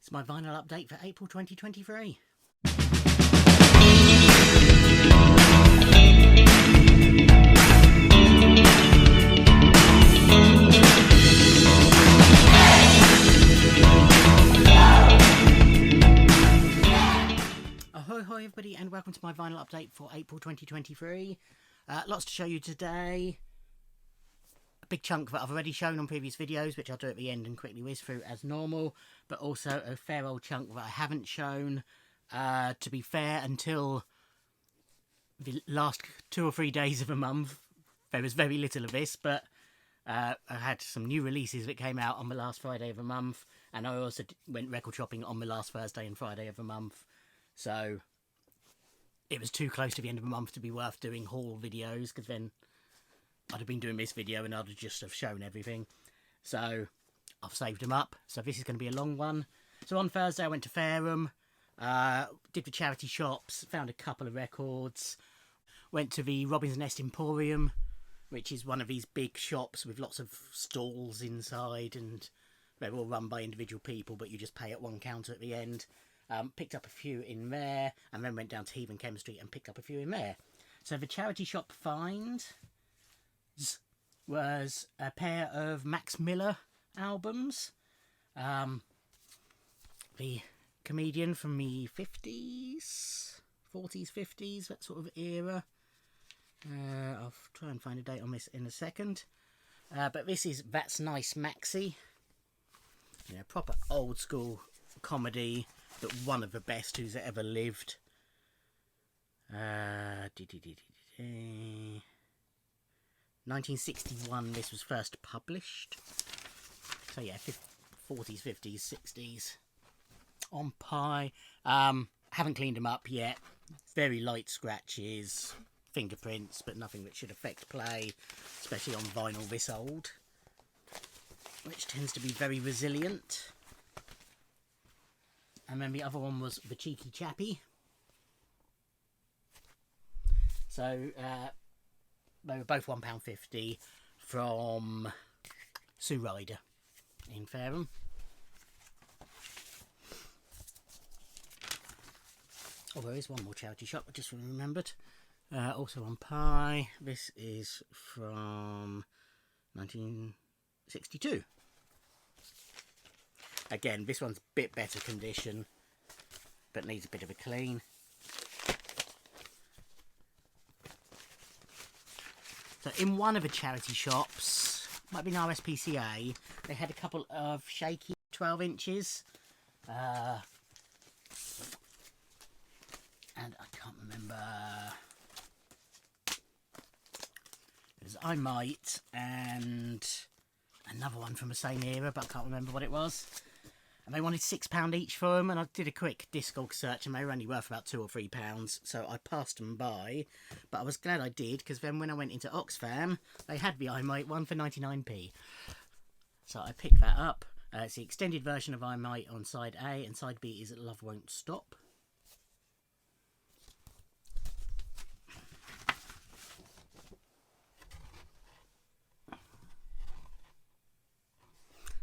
It's my vinyl update for April 2023. Ahoy everybody, and welcome to my vinyl update for April 2023. Lots to show you today. A big chunk that I've already shown on previous videos, which I'll do at the end and quickly whiz through as normal, but also a fair old chunk that I haven't shown. To be fair, until the last 2 or 3 days of a month, there was very little of this, but I had some new releases that came out on the last Friday of the month, and I also went record shopping on the last Thursday and Friday of the month. So it was too close to the end of the month to be worth doing haul videos, because then I'd have been doing this video and I'd have just have shown everything. So I've saved them up. So this is going to be a long one. So on Thursday I went to Fareham, did the charity shops, found a couple of records, went to the Robin's Nest Emporium, which is one of these big shops with lots of stalls inside, and they're all run by individual people, but you just pay at one counter at the end. Picked up a few in there, and then went down to Heathen Chemistry and picked up a few in there. So the charity shop find was a pair of Max Miller albums. The comedian from the 40s, 50s, that sort of era. I'll try and find a date on this in a second. But this is That's Nice Maxie. You know, proper old school comedy, but one of the best who's ever lived. 1961 this was first published. So yeah, 40s, 50s, 60s. On Pie. Haven't cleaned them up yet. Very light scratches, fingerprints, but nothing that should affect play, especially on vinyl this old, which tends to be very resilient. And then the other one was The Cheeky Chappie. So they were both £1.50 from Sue Ryder in Fareham. Oh, there is one more charity shop I just remembered. Also on Pie. This is from 1962. Again, this one's a bit better condition, but needs a bit of a clean. So in one of the charity shops, might be an RSPCA, they had a couple of shaky 12 inches. And I can't remember. There's I Might and another one from the same era, but I can't remember what it was. And they wanted £6 each for them, and I did a quick Discog search, and they were only worth about £2 or £3, so I passed them by. But I was glad I did, because then when I went into Oxfam, they had the I Might one for 99p. So I picked that up. It's the extended version of I Might on side A, and side B is Love Won't Stop.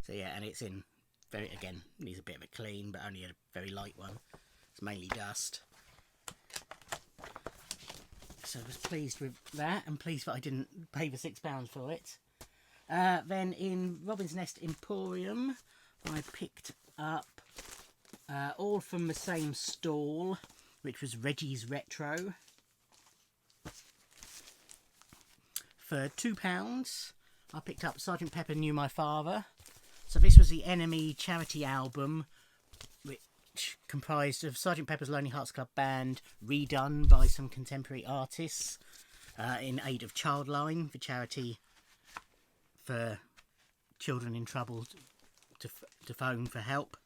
So yeah, and it's in very, again, needs a bit of a clean, but only a very light one. It's mainly dust. So I was pleased with that, and pleased that I didn't pay the £6 for it. Then in Robin's Nest Emporium, I picked up all from the same stall, which was Reggie's Retro, for £2. I picked up Sgt. Pepper Knew My Father. So this was the Enemy charity album, which comprised of Sgt. Pepper's Lonely Hearts Club Band, redone by some contemporary artists, in aid of Childline, the charity for children in trouble to phone for help.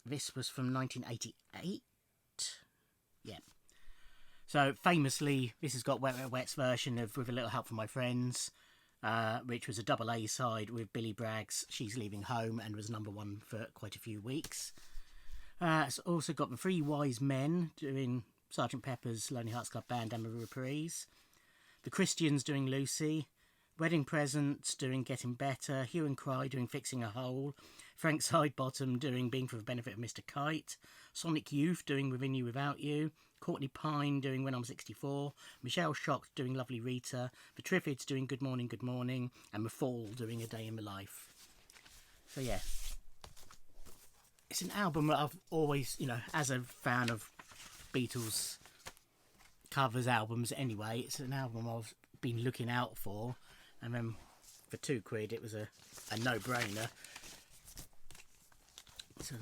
This was from 1988. Yeah. So famously, this has got Wet Wet Wet's version of With a Little Help from My Friends, which was a double A side with Billy Bragg's She's Leaving Home, and was #1 for quite a few weeks. It's also got the Three Wise Men doing Sgt. Pepper's Lonely Hearts Club Band and a reprise, the Christians doing Lucy, Wedding Presents doing Getting Better, Hue and Cry doing Fixing a Hole, Frank Sidebottom doing Being for the Benefit of Mr. Kite, Sonic Youth doing Within You Without You, Courtney Pine doing When I'm 64, Michelle Shocked doing Lovely Rita, the Triffids doing Good Morning, and McFall doing A Day in My Life. So yeah, it's an album that I've always, you know, as a fan of Beatles covers albums anyway, it's an album I've been looking out for, and then for £2 it was a no-brainer. So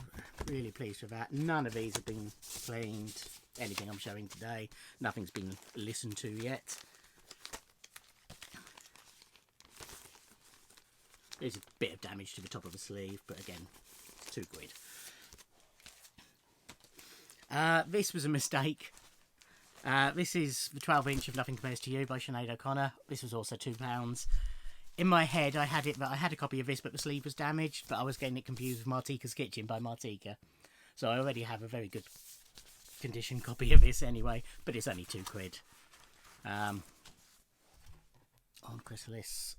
really pleased with that. None of these have been cleaned. Anything I'm showing today, nothing's been listened to yet. There's a bit of damage to the top of the sleeve, but again, £2. This was a mistake. This is the 12-inch of Nothing Compares to You by Sinead O'Connor. This was also £2. In my head, I had a copy of this, but the sleeve was damaged, but I was getting it confused with Martika's Kitchen by Martika. So I already have a very good condition copy of this anyway, but it's only £2. On Chrysalis,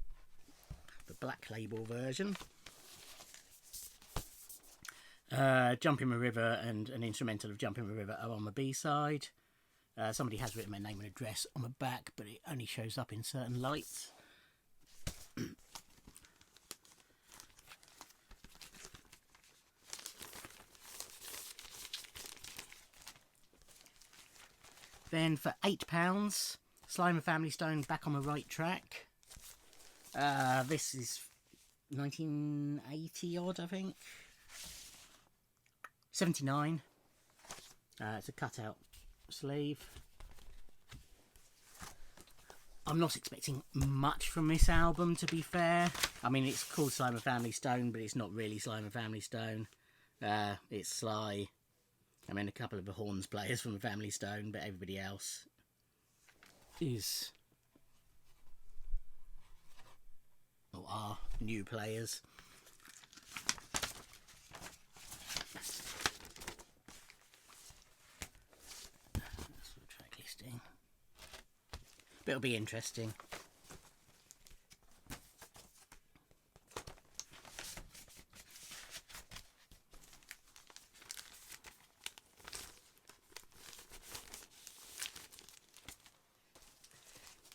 the Black Label version. Jumping the River and an instrumental of Jumping the River are on the B-side. Somebody has written their name and address on the back, but it only shows up in certain lights. Then for £8, Sly and Family Stone, Back on the Right Track. This is 1980 odd, I think. 79. It's a cutout sleeve. I'm not expecting much from this album, to be fair. I mean, it's called Sly and Family Stone, but it's not really Sly and Family Stone. It's Sly. I mean, a couple of the horns players from the Family Stone, but everybody else is or are new players. That's the track listing. But it'll be interesting.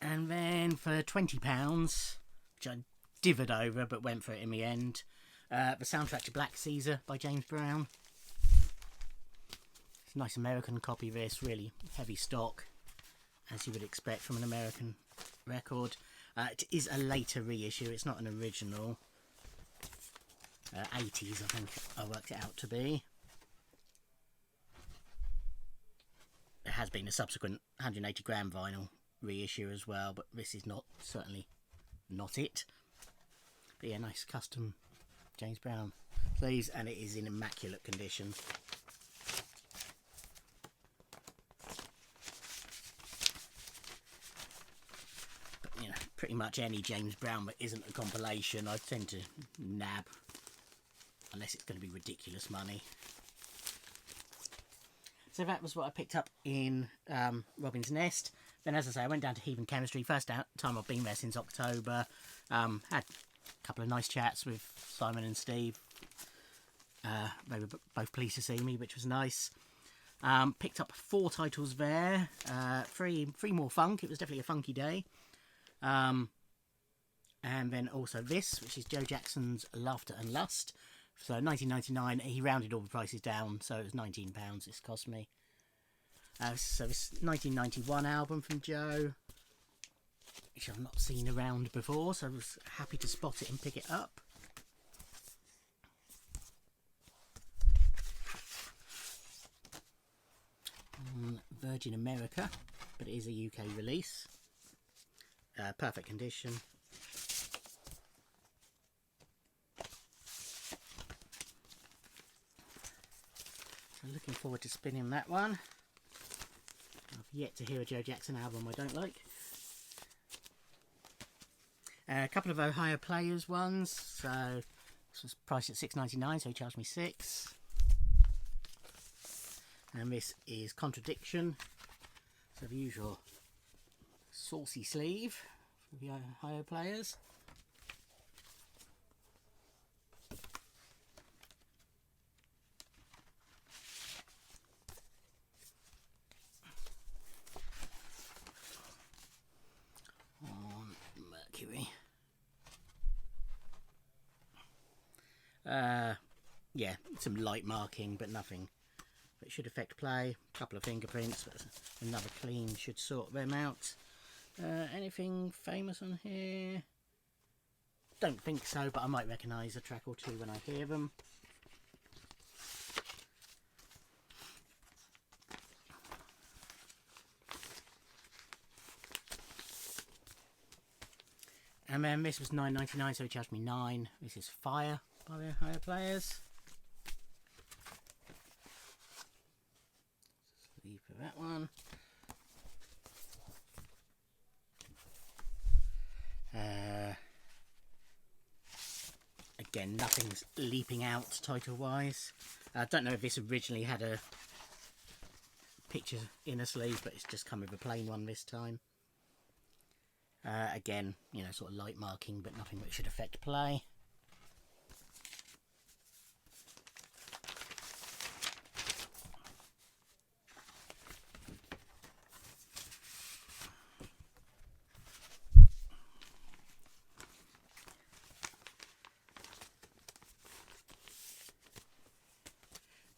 And then for £20, which I divvied over but went for it in the end, the soundtrack to Black Caesar by James Brown. It's a nice American copy of this, really heavy stock, as you would expect from an American record. It is a later reissue, it's not an original. 80s, I think I worked it out to be. There has been a subsequent 180 gram vinyl reissue as well, but this is not, certainly not it. But yeah, nice custom James Brown sleeves, and it is in immaculate condition. But you know, pretty much any James Brown that isn't a compilation I tend to nab, unless it's going to be ridiculous money. So that was what I picked up in Robin's Nest. Then, as I say, I went down to Heathen Chemistry. First time I've been there since October. Had a couple of nice chats with Simon and Steve. They were both pleased to see me, which was nice. Picked up 4 titles there. 3 more funk. It was definitely a funky day. And then also this, which is Joe Jackson's Laughter and Lust. So 19.99. He rounded all the prices down, so it was £19 this cost me. So this 1991 album from Joe, which I've not seen around before, so I was happy to spot it and pick it up. Virgin America, but it is a UK release. Perfect condition. So looking forward to spinning that one. I've yet to hear a Joe Jackson album I don't like. A couple of Ohio Players ones. So this was priced at $6.99, so he charged me $6. And this is Contradiction. So the usual saucy sleeve for the Ohio Players. yeah, some light marking, but nothing that should affect play. A couple of fingerprints, but another clean should sort them out. Anything famous on here? Don't think so, but I might recognise a track or two when I hear them. And then this was $9.99, so he charged me $9. This is Fire by the Higher Players. Sleep for that one. Again, nothing's leaping out title-wise. I don't know if this originally had a picture in a sleeve, but it's just come with a plain one this time. Again, you know, sort of light marking, but nothing that should affect play.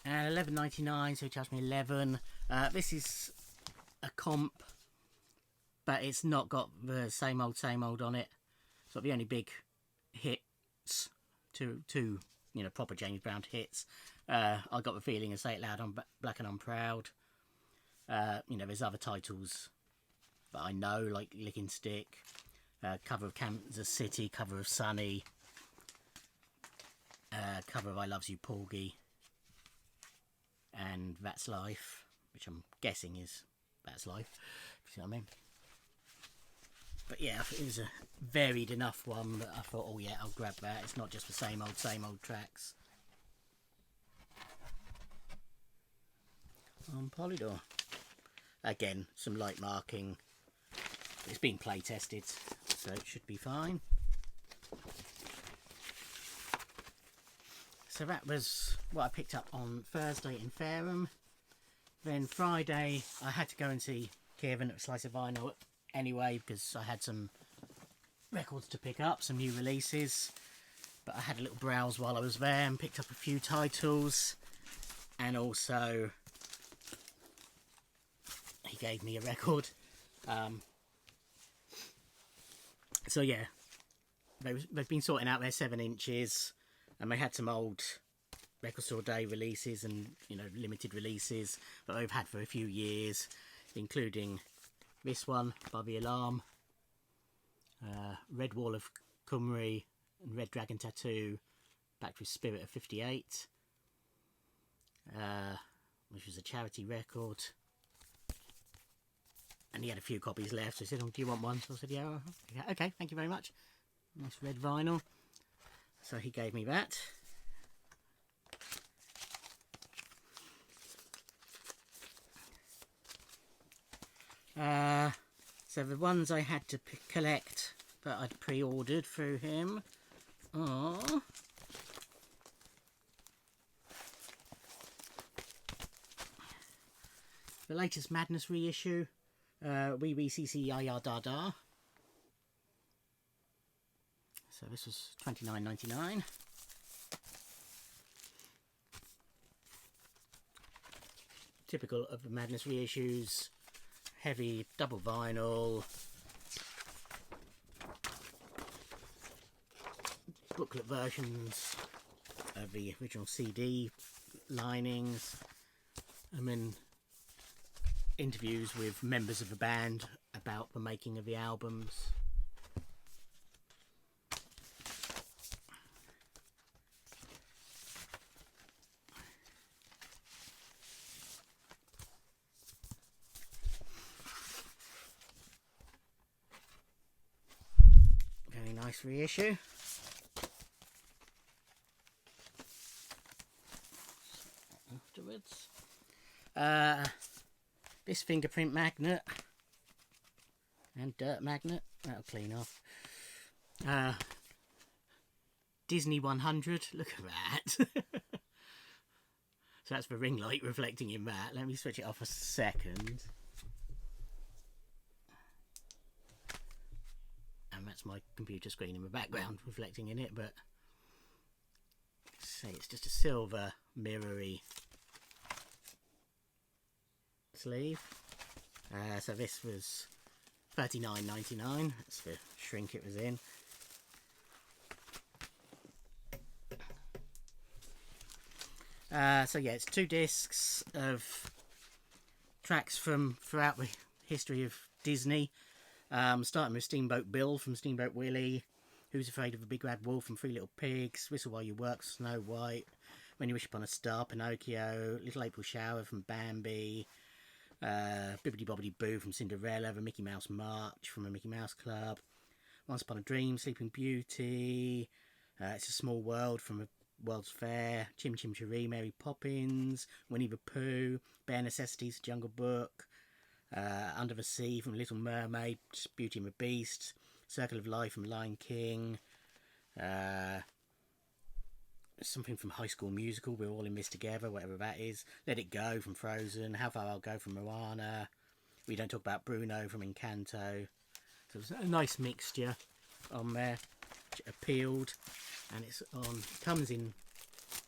And $11.99, so he charged me $11. This is a comp, but it's not got the same old on it. So the only big hits, two you know, proper James Brown hits. I got the feeling of Say It Loud, I'm Black and I'm Proud. You know, there's other titles that I know, like Licking Stick, cover of Kansas City, cover of Sunny, cover of I Loves You Porgy, and That's Life, which I'm guessing is That's Life, if you see what I mean. But yeah, it was a varied enough one that I thought, oh yeah, I'll grab that. It's not just the same old tracks. On Polydor. Again, some light marking. It's been play tested, so it should be fine. So that was what I picked up on Thursday in Fareham. Then Friday, I had to go and see Kieran at Slice of Vinyl anyway, because I had some records to pick up, some new releases. But I had a little browse while I was there and picked up a few titles. And also, he gave me a record. So yeah, they've been sorting out their 7 inches. And they had some old Record Store Day releases and, you know, limited releases that they've had for a few years, including this one by The Alarm, Red Wall of Cymru and Red Dragon Tattoo, backed with Spirit of 58, which was a charity record. And he had a few copies left, so he said, oh, do you want one? So I said, yeah, okay, thank you very much. Nice red vinyl. So he gave me that. So the ones I had to collect that I'd pre-ordered through him are the latest Madness reissue, Wee Wee CC Ya Ya Da Da. So this was $29.99. Typical of the Madness reissues, heavy double vinyl, booklet versions of the original CD linings, and then interviews with members of the band about the making of the albums. Very nice reissue. Afterwards, this fingerprint magnet and dirt magnet, that'll clean off. Disney 100, look at that. So that's the ring light reflecting in that. Let me switch it off a second. And that's my computer screen in the background reflecting in it, but see, it's just a silver mirrory sleeve. So this was $39.99. That's the shrink it was in. So yeah, it's 2 discs of tracks from throughout the history of Disney, starting with Steamboat Bill from Steamboat Willie, Who's Afraid of a Big Bad Wolf from Three Little Pigs, Whistle While You Work, Snow White, When You Wish Upon a Star, Pinocchio, Little April Shower from Bambi, Bibbidi Bobbidi Boo from Cinderella, The Mickey Mouse March from A Mickey Mouse Club, Once Upon a Dream, Sleeping Beauty, It's a Small World from A World's Fair, Chim Chim Cheree, Mary Poppins, Winnie the Pooh, Bare Necessities, Jungle Book, Under the Sea from Little Mermaid, Beauty and the Beast, Circle of Life from Lion King, something from High School Musical, We're All in This Together, whatever that is, Let It Go from Frozen, How Far I'll Go from Moana, We Don't Talk About Bruno from Encanto. So it's a nice mixture on there, which appealed, and it's on, comes in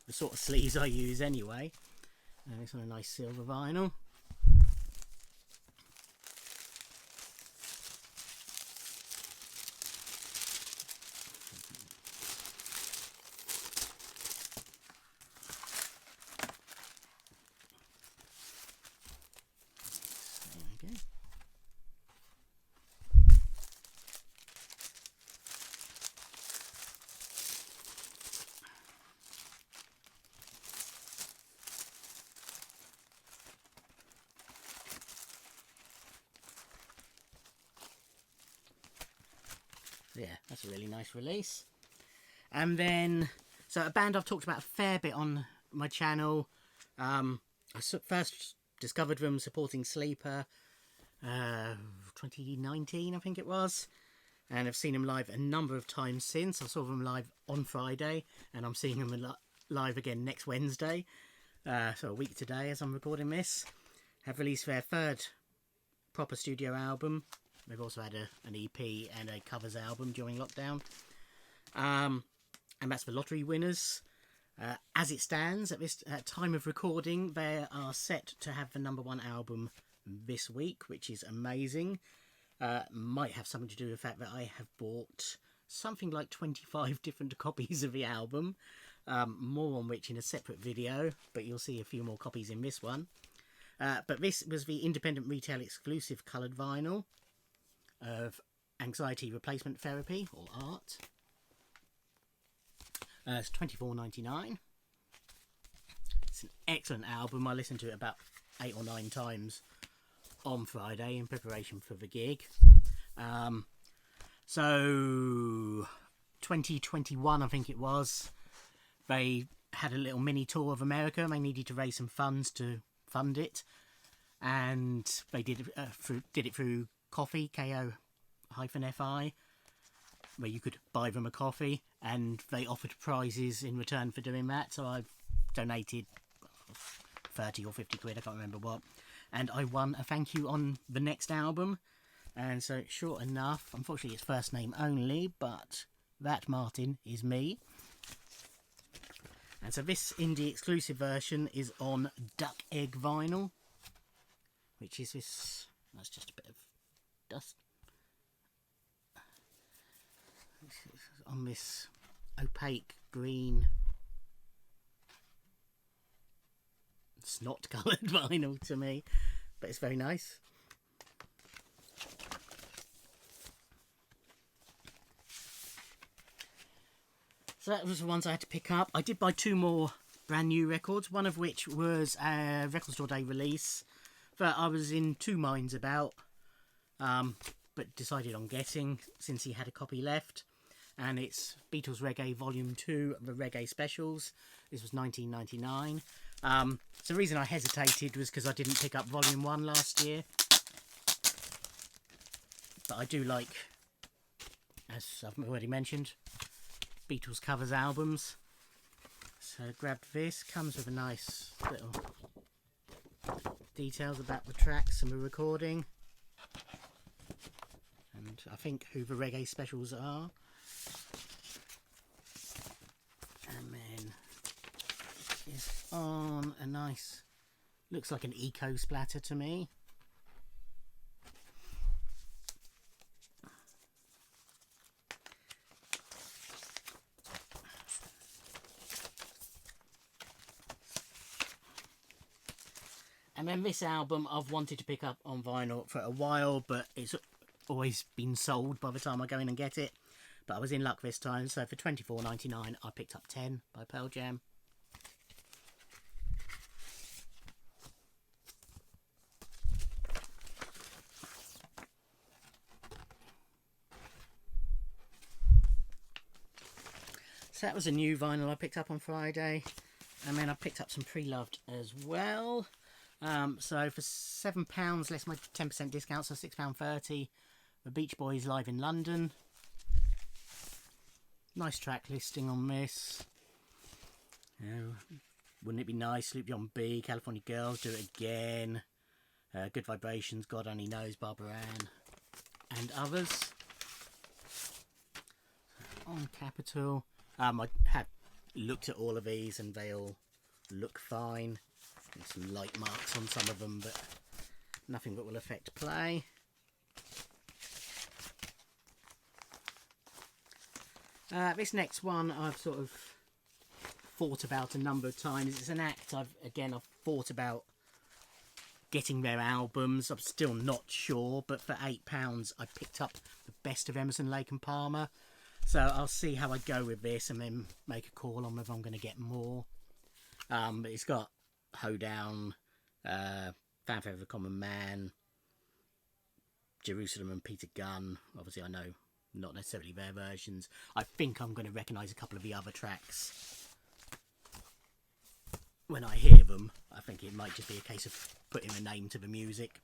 the sort of sleeves I use anyway, and it's on a nice silver vinyl. Yeah, that's a really nice release. And then, so a band I've talked about a fair bit on my channel. I first discovered them supporting Sleeper 2019, I think it was. And I've seen them live a number of times since. I saw them live on Friday, and I'm seeing them live again next Wednesday. So a week today as I'm recording this. Have released their 3rd proper studio album. They've also had an EP and a covers album during lockdown. And that's for lottery winners. As it stands, at this time of recording, they are set to have the #1 album this week, which is amazing. Might have something to do with the fact that I have bought something like 25 different copies of the album. More on which in a separate video, but you'll see a few more copies in this one. But this was the independent retail exclusive coloured vinyl of Anxiety Replacement Therapy, or ART. It's $24.99. It's an excellent album. I listened to it about 8 or 9 times on Friday in preparation for the gig. So 2021, I think it was, they had a little mini tour of America. They needed to raise some funds to fund it, and they did it through Coffee, KO-FI, where you could buy them a coffee, and they offered prizes in return for doing that. So I've donated 30 or 50 quid, I can't remember what, and I won a thank you on the next album. And so sure enough, unfortunately it's first name only, but that Martin is me. And so this indie exclusive version is on Duck Egg vinyl, which is this, that's just a bit of dust, on this opaque green snot coloured vinyl to me, but it's very nice. So that was the ones I had to pick up. I did buy 2 more brand new records, one of which was a Record Store Day release that I was in 2 minds about, but decided on getting since he had a copy left. And it's Beatles Reggae Volume 2, the Reggae Specials. This was $19.99. So the reason I hesitated was because I didn't pick up Volume 1 last year. But I do like, as I've already mentioned, Beatles covers albums. So grabbed this. Comes with a nice little details about the tracks and the recording. And I think who the Reggae Specials are. And then on a nice, looks like an eco splatter to me. And then this album I've wanted to pick up on vinyl for a while, but it's always been sold by the time I go in and get it. But I was in luck this time, so for $24.99 I picked up 10 by Pearl Jam. So that was a new vinyl I picked up on Friday. And then I picked up some Pre-Loved as well. So for £7 less my 10% discount, so £6.30, the Beach Boys live in London. Nice track listing on this. Wouldn't it be nice? Sleepy on B, California Girls, Do It Again, Good Vibrations, God Only Knows, Barbara Ann, and others. On Capitol, I had looked at all of these and they all look fine. There's some light marks on some of them, but nothing that will affect play. This next one I've sort of thought about a number of times. It's an act I've thought about getting their albums. I'm still not sure, but for £8 I picked up the best of Emerson, Lake and Palmer. So I'll see how I go with this and then make a call on whether I'm going to get more. But it's got Hoedown, Fanfare of the Common Man, Jerusalem and Peter Gunn. Obviously I know not necessarily their versions. I think I'm going to recognise a couple of the other tracks when I hear them. I think it might just be a case of putting a name to the music.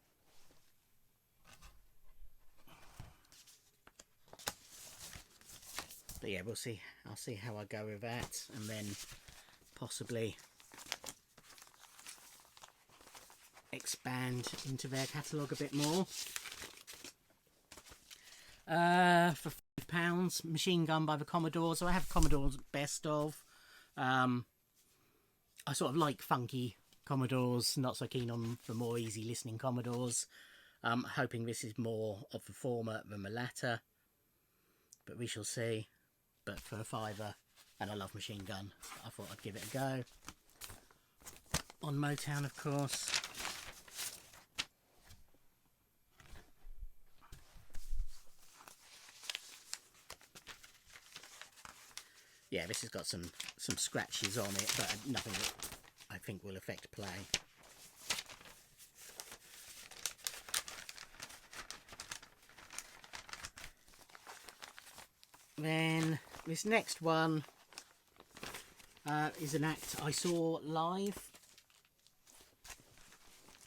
But yeah, we'll see. I'll see how I go with that, and then possibly expand into their catalogue a bit more. For £5, Machine Gun by the Commodores. So I have Commodores best of. I sort of like funky Commodores, not so keen on the more easy listening Commodores. Hoping this is more of the former than the latter, but we shall see. But for a £5, and I love Machine Gun, I thought I'd give it a go. On Motown, of course. Yeah, this has got some scratches on it, but nothing that I think will affect play. Then this next one is an act I saw live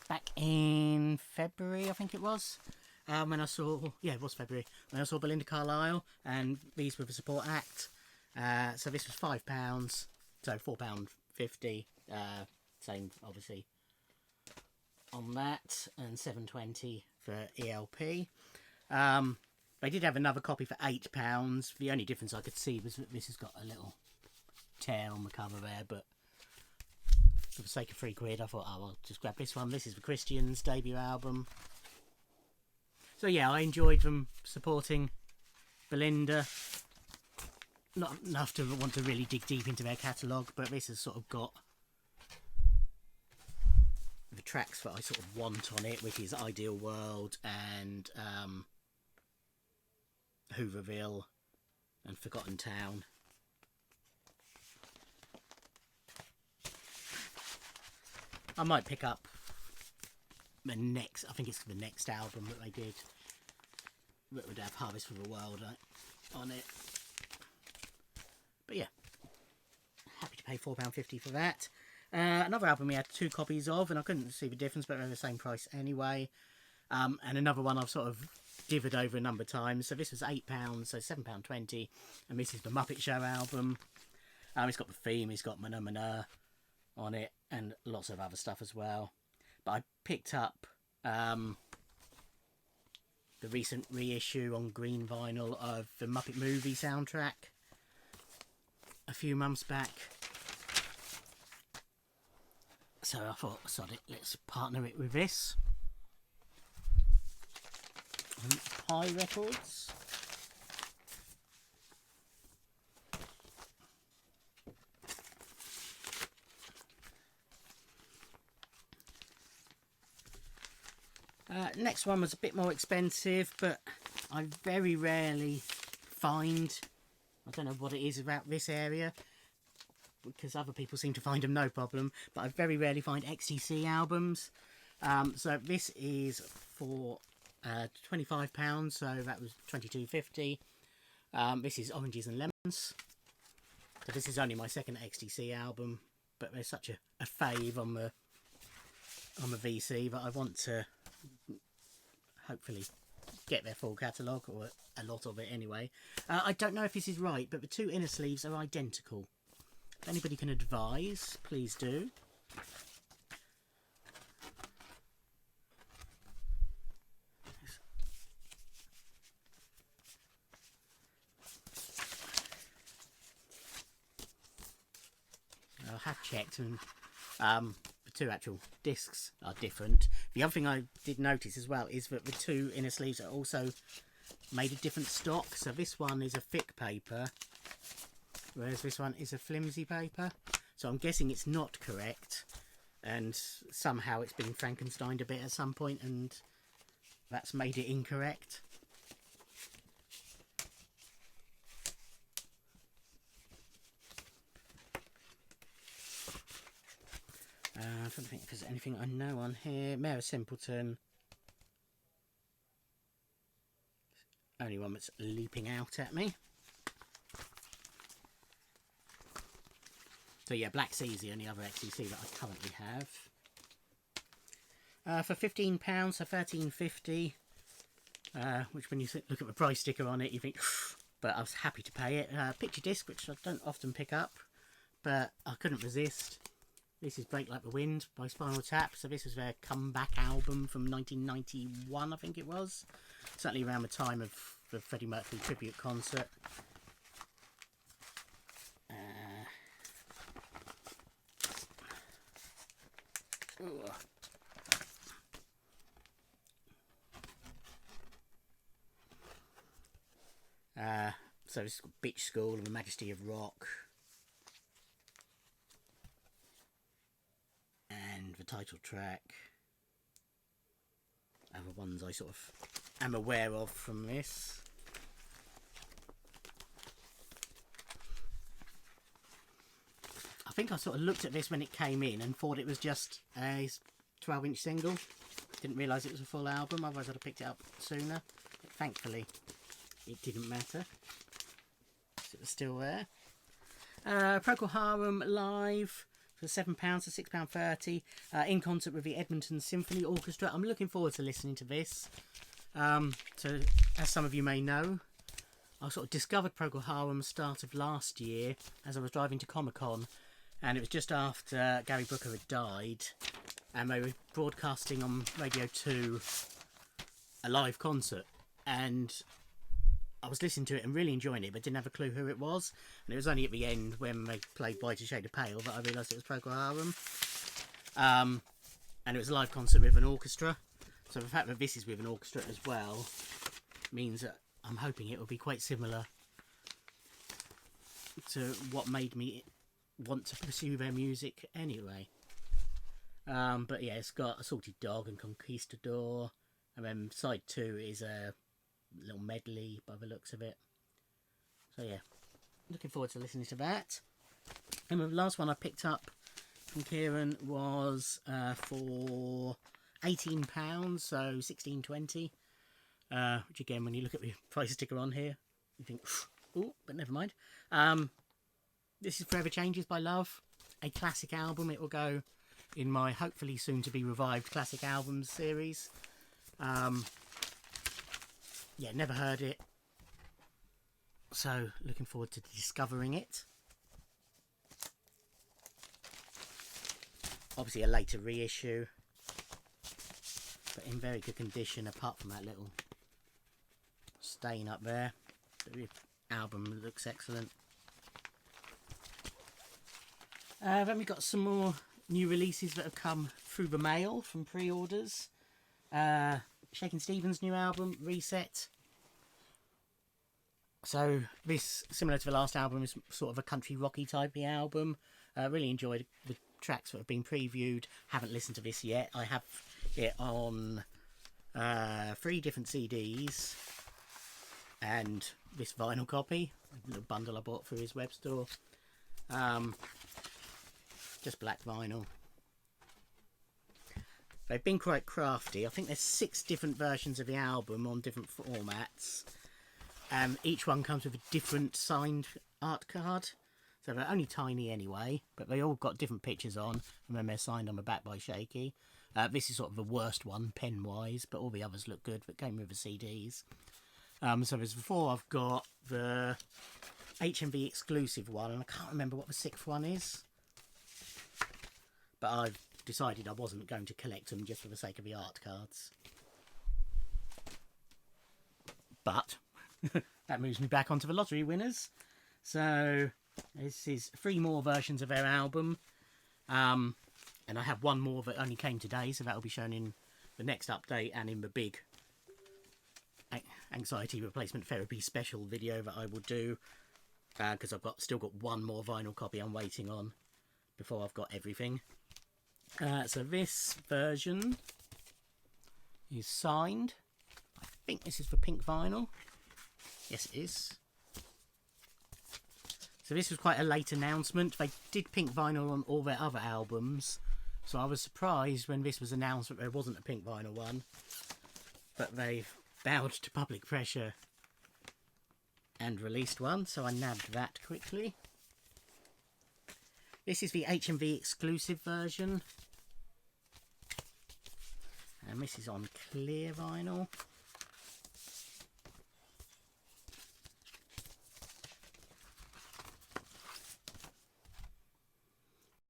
back in February, I think it was. When I saw, yeah, it was February, when I saw Belinda Carlisle, and these were the support act. So this was £5, so £4.50, same obviously on that, and £7.20 for ELP. They did have another copy for £8. The only difference I could see was that this has got a little tear on the cover there, but for the sake of £3, I thought, oh, I'll just grab this one. This is the Christians' debut album. So yeah, I enjoyed them supporting Belinda. Not enough to want to really dig deep into their catalogue, but this has sort of got the tracks that I sort of want on it, which is Ideal World and Hooverville and Forgotten Town. I might pick up the next, I think it's the next album that they did that would have Harvest for the World on it. But yeah, happy to pay £4.50 for that. Another album we had 2 copies of, and I couldn't see the difference, but they're the same price anyway. And another one I've sort of divvied over a number of times. So this was £8, so £7.20, and this is the Muppet Show album. It's got the theme, it's got Mana Mana on it, and lots of other stuff as well. But I picked up the recent reissue on green vinyl of the Muppet movie soundtrack a few months back. So I thought, sod it, let's partner it with this. Pie Records. Next one was a bit more expensive, but I very rarely find, I don't know what it is about this area, because other people seem to find them no problem, but I very rarely find XTC albums. So this is for £25, so that was £22.50. This is Oranges and Lemons. So this is only my second XTC album, but there's such a fave on the VC that I want to hopefully get their full catalogue, or a lot of it anyway. I don't know if this is right, but the two inner sleeves are identical. If anybody can advise, please do. I have checked, and the two actual discs are different. The other thing I did notice as well is that the two inner sleeves are also made of different stock. So this one is a thick paper, whereas this one is a flimsy paper. So I'm guessing it's not correct, and somehow it's been Frankensteined a bit at some point, and that's made it incorrect. I don't think there's anything I know on here. Mayor Simpleton. Only one that's leaping out at me. So yeah, Black Sea's the only other XTC that I currently have. For £15, so £13.50. Which when you look at the price sticker on it, you think, but I was happy to pay it. Picture disc, which I don't often pick up, but I couldn't resist. This is Break Like the Wind by Spinal Tap. So this was their comeback album from 1991, I think it was. Certainly around the time of the Freddie Mercury tribute concert. So this is Beach School and the Majesty of Rock. And the title track. Other ones I sort of am aware of from this. I think I sort of looked at this when it came in and thought it was just a 12-inch single. Didn't realise it was a full album, otherwise I'd have picked it up sooner. But thankfully, it didn't matter. So it was still there. Procol Harum live for £7 to £6.30 in concert with the Edmonton Symphony Orchestra. I'm looking forward to listening to this. So, as some of you may know, I sort of discovered Procol Harum start of last year as I was driving to Comic-Con, and it was just after Gary Brooker had died, and they were broadcasting on Radio 2 a live concert, and I was listening to it and really enjoying it, but didn't have a clue who it was. And it was only at the end when they played White Shade of Pale that I realised it was Procol Harum. And it was a live concert with an orchestra. So the fact that this is with an orchestra as well means that I'm hoping it will be quite similar to what made me want to pursue their music anyway. But yeah, it's got Assaulted Dog and Conquistador. And then side 2 is a little medley by the looks of it. So yeah, looking forward to listening to that. And the last one I picked up from Kieran was for £18, so £16.20. Which again, when you look at the price sticker on here, you think, oh, but never mind. This is Forever Changes by Love, a classic album. It will go in my hopefully soon to be revived classic albums series. Yeah, never heard it, so looking forward to discovering it. Obviously a later reissue, but in very good condition apart from that little stain up there. The album looks excellent. Then we've got some more new releases that have come through the mail from pre-orders. Shakin' Stevens' new album, Reset. So this, similar to the last album, is sort of a country rocky type of album. Really enjoyed the tracks that have been previewed. Haven't listened to this yet. I have it on 3 different CDs and this vinyl copy, a little bundle I bought through his web store. Just black vinyl. They've been quite crafty. I think there's 6 different versions of the album on different formats. Each one comes with a different signed art card. So they're only tiny anyway, but they all got different pictures on, and then they're signed on the back by Shaky. This is sort of the worst one, pen-wise, but all the others look good that came with the CDs. So as before, I've got the HMV exclusive one, and I can't remember what the 6th one is. But I've decided I wasn't going to collect them just for the sake of the art cards. But that moves me back onto the lottery winners. So this is 3 more versions of their album. And I have 1 more that only came today, so that'll be shown in the next update and in the big anxiety replacement therapy special video that I will do. Because I've still got 1 more vinyl copy I'm waiting on before I've got everything. So this version is signed. I think this is for pink vinyl. Yes, it is. So this was quite a late announcement. They did pink vinyl on all their other albums. So I was surprised when this was announced that there wasn't a pink vinyl one. But they've bowed to public pressure and released one. So I nabbed that quickly. This is the HMV exclusive version. And this is on clear vinyl.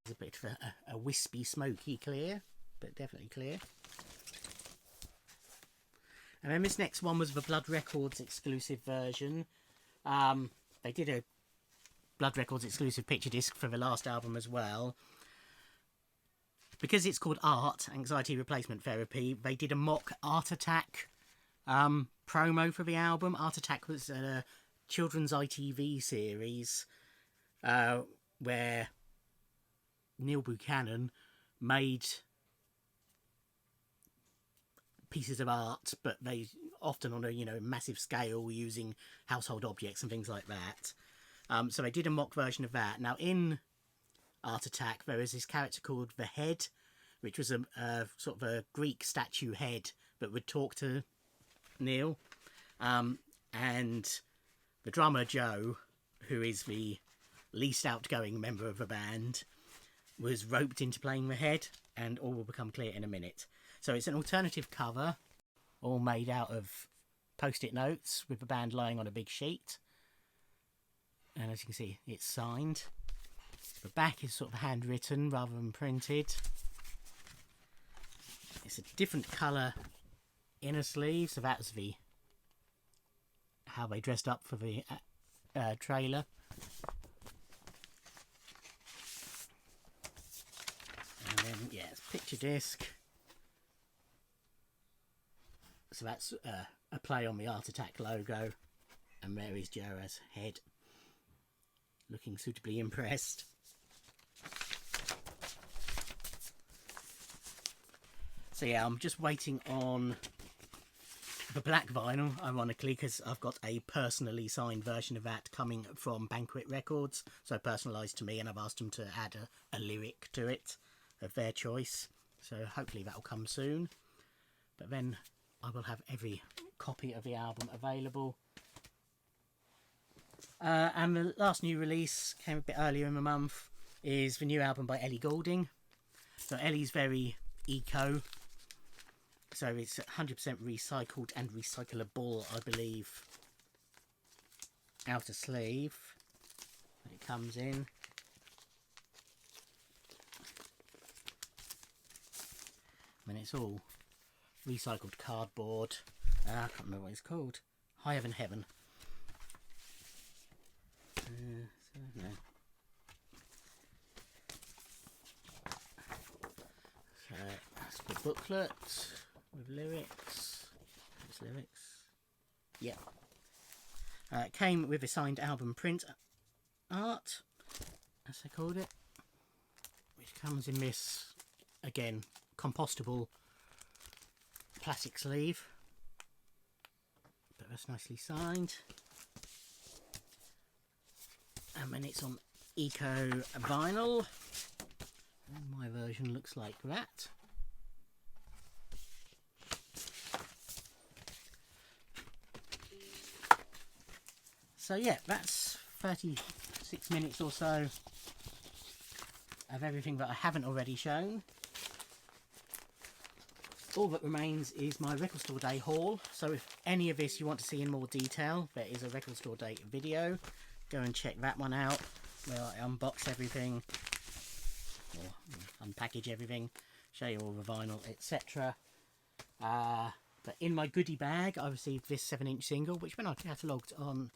It's a bit of a wispy, smoky clear, but definitely clear. And then this next one was the Blood Records exclusive version. They did a Blood Records exclusive picture disc for the last album as well. Because it's called Art, Anxiety Replacement Therapy, they did a mock Art Attack promo for the album. Art Attack was a children's ITV series where Neil Buchanan made pieces of art, but they often on a massive scale using household objects and things like that. So they did a mock version of that. Now in Art Attack there is this character called the Head, which was a sort of a Greek statue head that would talk to Neil. And the drummer Joe, who is the least outgoing member of the band, was roped into playing the Head, and all will become clear in a minute. So it's an alternative cover, all made out of post-it notes with the band lying on a big sheet. And as you can see, it's signed. The back is sort of handwritten rather than printed. It's a different colour inner sleeve, so that's how they dressed up for the trailer. And then, yeah, it's picture disc. So that's a play on the Art Attack logo. And there is Joe as Head, looking suitably impressed. So yeah, I'm just waiting on the black vinyl, ironically, because I've got a personally signed version of that coming from Banquet Records, so personalised to me, and I've asked them to add a lyric to it of their choice. So hopefully that will come soon. But then I will have every copy of the album available. And the last new release came a bit earlier in the month is the new album by Ellie Goulding. So Ellie's very eco. So it's 100% recycled and recyclable, I believe. Outer sleeve that it comes in. And it's all recycled cardboard. I can't remember what it's called. Higher Than Heaven. No. the booklet with lyrics. It's lyrics. Yeah. It came with a signed album print art, as they called it, which comes in this, again, compostable plastic sleeve. But that's nicely signed. And then it's on eco vinyl. And my version looks like that. So yeah, that's 36 minutes or so of everything that I haven't already shown. All that remains is my Record Store Day haul. So if any of this you want to see in more detail, there is a Record Store Day video. Go and check that one out, where I unbox everything, or unpackage everything, show you all the vinyl, etc. But in my goodie bag, I received this 7-inch single, which when I catalogued on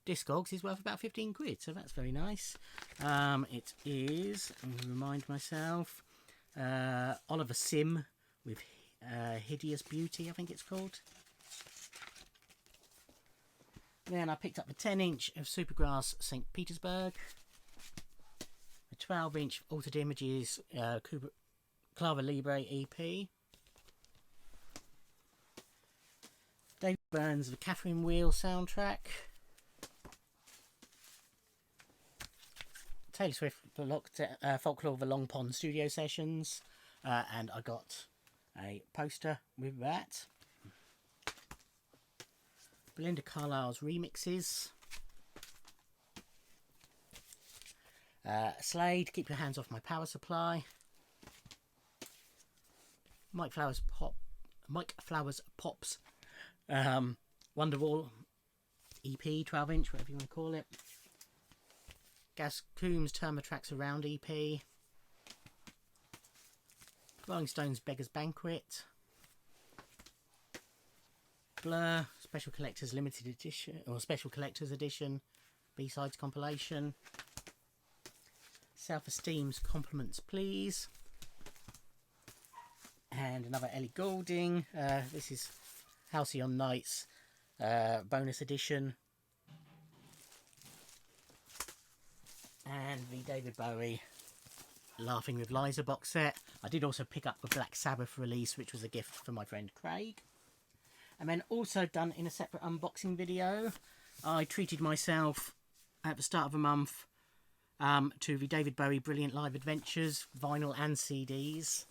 Discogs is worth about 15 quid, so that's very nice. It is, I'm going to remind myself, Oliver Sim with Hideous Beauty, I think it's called. Then I picked up a 10-inch of Supergrass St. Petersburg, a 12-inch Altered Images Clara Libre EP, David Byrne's The Catherine Wheel soundtrack, Taylor Swift Folklore of the Long Pond studio sessions, and I got a poster with that. Belinda Carlisle's remixes. Slade, Keep Your Hands Off My Power Supply. Mike Flowers Pops. Wonderwall EP, 12-inch, whatever you want to call it. Gaz Coombs Termatrax Around EP. Rolling Stones Beggar's Banquet. Blur Special Collectors Limited Edition, or Special Collectors Edition, B-Sides compilation. Self-Esteem's Compliments Please. And another Ellie Goulding. This is Halcyon Nights bonus edition. And the David Bowie Laughing with Liza box set. I did also pick up the Black Sabbath release, which was a gift from my friend Craig. And then also done in a separate unboxing video, I treated myself at the start of the month to the David Bowie Brilliant Live Adventures vinyl and CDs,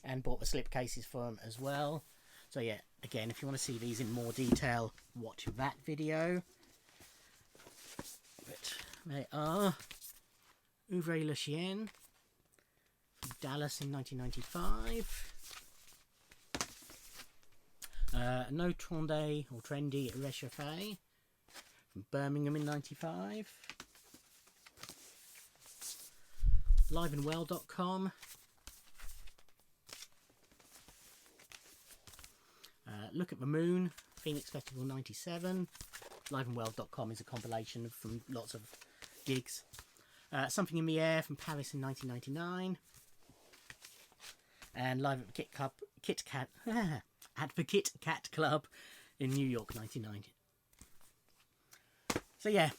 and bought the slipcases for them as well. So yeah, again, if you want to see these in more detail, watch that video. But they are Ouvre le Chien from Dallas in 1995. No Trendy or Trendy Réchauffé from Birmingham in 95. Liveandwell.com. Look at the Moon, Phoenix Festival 97. Liveandwell.com is a compilation from lots of gigs. Something in the Air from Paris in 1999. And Live at the Kit Kat Club in New York 1990. So yeah,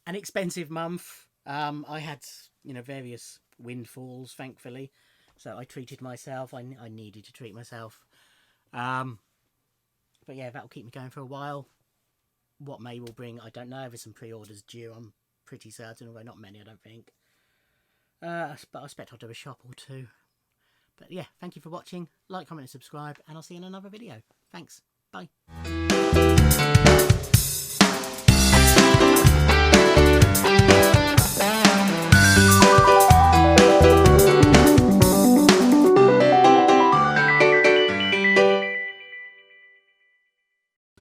an expensive month. I had, various windfalls, thankfully. So I treated myself. I needed to treat myself. But yeah, that'll keep me going for a while. What May will bring, I don't know. There's some pre-orders due, I'm pretty certain, although not many, I don't think. But I expect I'll do a shop or two. But yeah, thank you for watching. Like, comment and subscribe, and I'll see you in another video. Thanks. Bye.